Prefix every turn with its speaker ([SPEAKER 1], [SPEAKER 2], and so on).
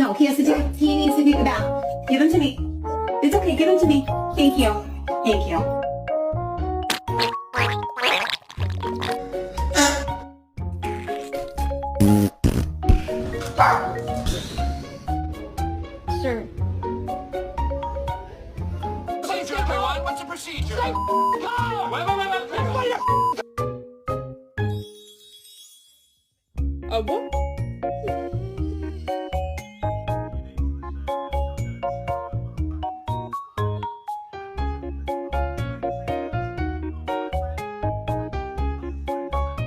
[SPEAKER 1] No, he has to take. He needs to take a bath. Give him to me. It's okay. Give him to me. Thank you. Thank you.
[SPEAKER 2] Sir.
[SPEAKER 3] Procedure, everyone. What's the procedure? Wait.
[SPEAKER 2] Ah bon?